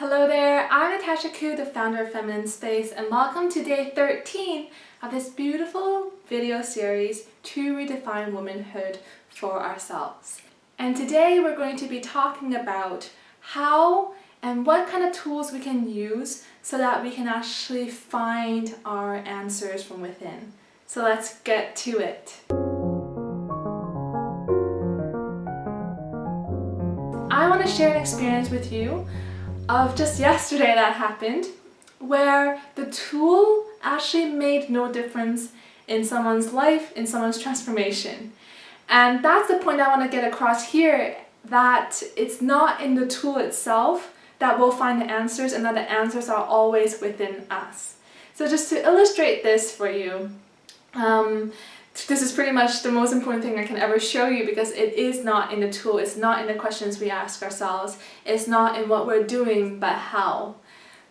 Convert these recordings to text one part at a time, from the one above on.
Hello there, I'm Natasha Koo, the founder of Feminine Space, and welcome to day 13 of this beautiful video series to redefine womanhood for ourselves. And today we're going to be talking about how and what kind of tools we can use so that we can actually find our answers from within. So let's get to it. I want to share an experience with you of just yesterday that happened, where the tool actually made no difference in someone's life, in someone's transformation. And that's the point I want to get across here, that it's not in the tool itself that we'll find the answers, and that the answers are always within us. So just to illustrate this for you, this is pretty much the most important thing I can ever show you, because it is not in the tool, it's not in the questions we ask ourselves, it's not in what we're doing, but how.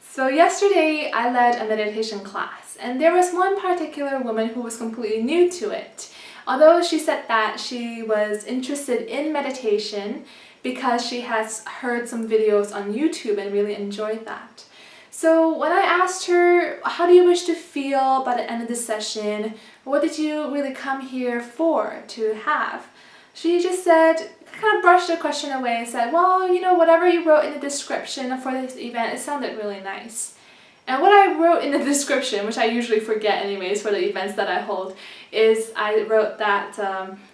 So yesterday I led a meditation class, and there was one particular woman who was completely new to it. Although she said that she was interested in meditation because she has heard some videos on YouTube and really enjoyed that. So when I asked her, how do you wish to feel by the end of the session? What did you really come here for, to have? She just said, kind of brushed the question away and said, well, you know, whatever you wrote in the description for this event, it sounded really nice. And what I wrote in the description, which I usually forget anyways for the events that I hold, is I wrote that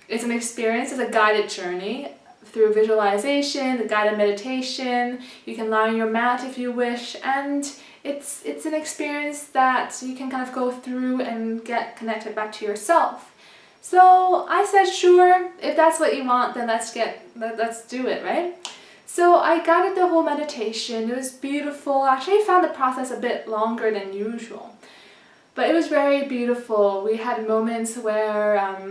it's an experience, it's a guided journey through visualization, the guided meditation. You can lie on your mat if you wish, and it's an experience that you can kind of go through and get connected back to yourself. So I said, sure, if that's what you want, then let's do it, right? So I guided the whole meditation. It was beautiful. I actually found the process a bit longer than usual, but it was very beautiful. We had moments where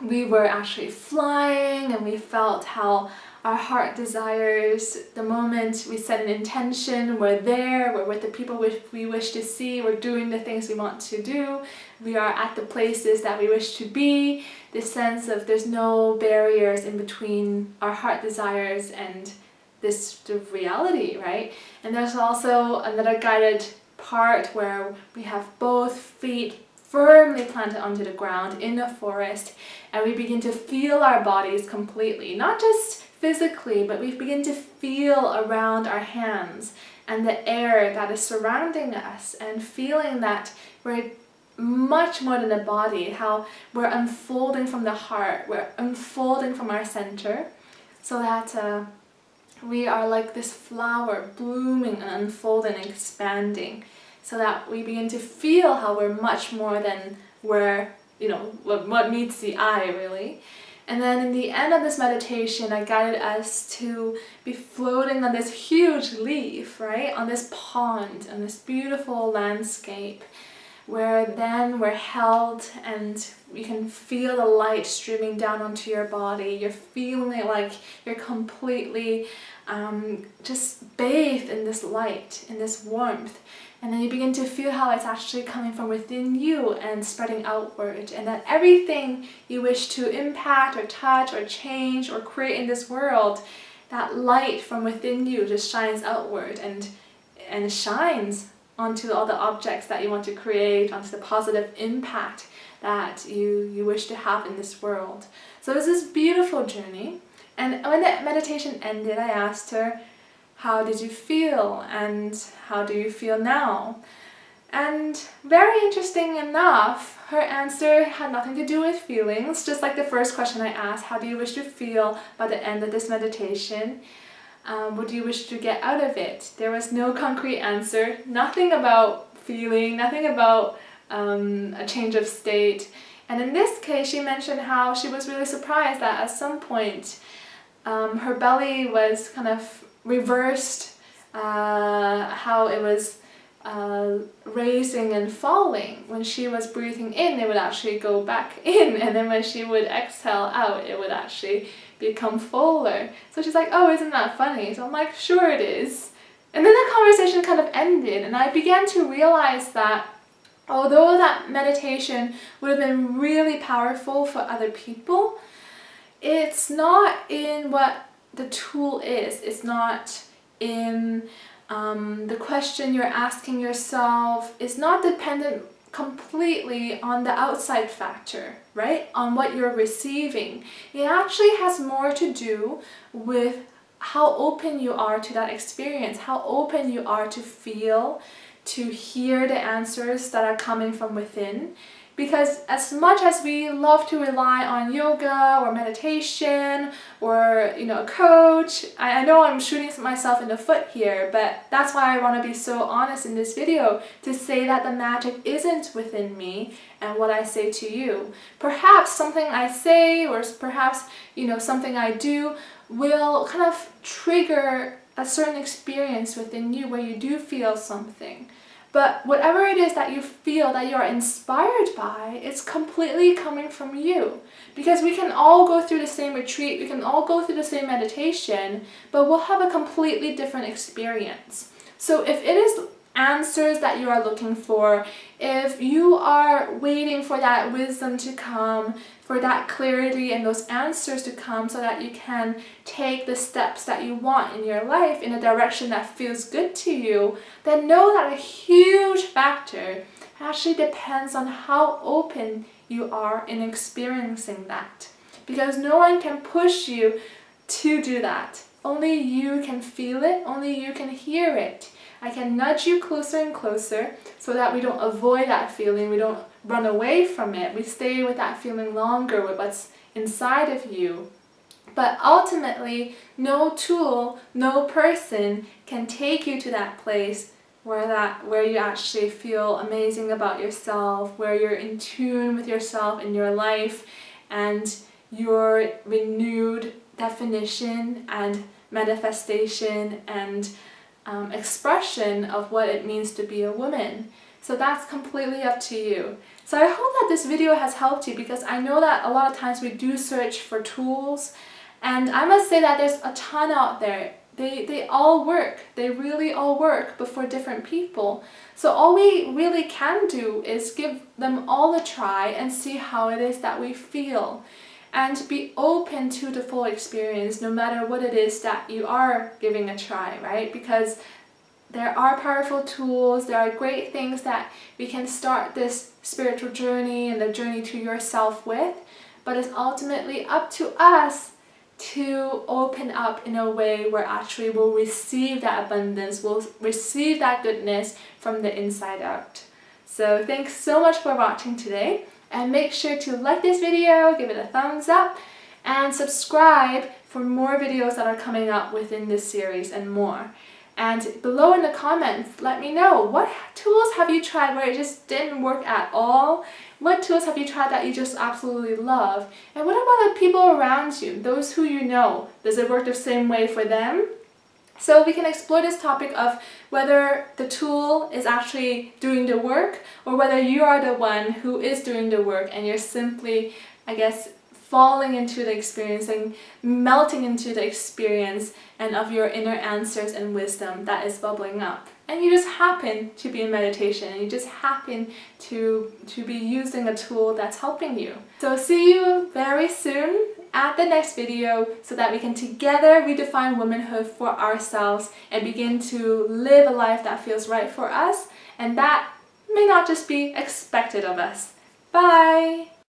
we were actually flying, and we felt how our heart desires, the moment we set an intention, we're there, we're with the people we wish to see, we're doing the things we want to do, we are at the places that we wish to be, this sense of there's no barriers in between our heart desires and the reality, right? And there's also another guided part where we have both feet firmly planted onto the ground in the forest, and we begin to feel our bodies completely, not just physically, but we begin to feel around our hands and the air that is surrounding us, and feeling that we're much more than a body, how we're unfolding from the heart, we're unfolding from our center, so that we are like this flower blooming and unfolding and expanding, so that we begin to feel how we're much more than what meets the eye, really. And then in the end of this meditation, I guided us to be floating on this huge leaf, right? On this pond, on this beautiful landscape, where then we're held and you can feel the light streaming down onto your body. You're feeling it like you're completely just bathed in this light, in this warmth. And then you begin to feel how it's actually coming from within you and spreading outward, and that everything you wish to impact or touch or change or create in this world, that light from within you just shines outward and shines onto all the objects that you want to create, onto the positive impact that you wish to have in this world. So it was this beautiful journey. And when the meditation ended, I asked her, how did you feel, and how do you feel now? And very interesting enough, her answer had nothing to do with feelings, just like the first question I asked, how do you wish to feel by the end of this meditation? What do you wish to get out of it? There was no concrete answer, nothing about feeling, nothing about a change of state. And in this case, she mentioned how she was really surprised that at some point her belly was kind of reversed, how it was raising and falling. When she was breathing in, it would actually go back in, and then when she would exhale out, it would actually become fuller. So she's like, oh, isn't that funny? So I'm like, sure it is. And then the conversation kind of ended, and I began to realize that although that meditation would have been really powerful for other people, it's not in what the tool is. It's not in The question you're asking yourself is not dependent completely on the outside factor, right? On what you're receiving. It actually has more to do with how open you are to that experience, how open you are to feel, to hear the answers that are coming from within. Because as much as we love to rely on yoga or meditation or a coach, I know I'm shooting myself in the foot here, but that's why I want to be so honest in this video to say that the magic isn't within me and what I say to you. Perhaps something I say or perhaps something I do will kind of trigger a certain experience within you where you do feel something. But whatever it is that you feel, that you're inspired by, it's completely coming from you. Because we can all go through the same retreat, we can all go through the same meditation, but we'll have a completely different experience. So if it is answers that you are looking for, if you are waiting for that wisdom to come, for that clarity and those answers to come so that you can take the steps that you want in your life in a direction that feels good to you, then know that a huge factor actually depends on how open you are in experiencing that. Because no one can push you to do that. Only you can feel it, only you can hear it. I can nudge you closer and closer so that we don't avoid that feeling, we don't run away from it, we stay with that feeling longer with what's inside of you. But ultimately, no tool, no person can take you to that place where you actually feel amazing about yourself, where you're in tune with yourself in your life and your renewed definition and manifestation and expression of what it means to be a woman. So that's completely up to you. So I hope that this video has helped you, because I know that a lot of times we do search for tools, and I must say that there's a ton out there. They all work. They really all work, but for different people. So all we really can do is give them all a try and see how it is that we feel. And be open to the full experience, no matter what it is that you are giving a try, right? Because there are powerful tools, there are great things that we can start this spiritual journey and the journey to yourself with, but it's ultimately up to us to open up in a way where actually we'll receive that abundance, we'll receive that goodness from the inside out. So thanks so much for watching today. And make sure to like this video, give it a thumbs up, and subscribe for more videos that are coming up within this series and more. And below in the comments, let me know, what tools have you tried where it just didn't work at all? What tools have you tried that you just absolutely love? And what about the people around you, those who you know? Does it work the same way for them? So we can explore this topic of whether the tool is actually doing the work or whether you are the one who is doing the work and you're simply, I guess, falling into the experience and melting into the experience and of your inner answers and wisdom that is bubbling up. And you just happen to be in meditation and you just happen to be using a tool that's helping you. So see you very soon at the next video so that we can together redefine womanhood for ourselves and begin to live a life that feels right for us and that may not just be expected of us. Bye!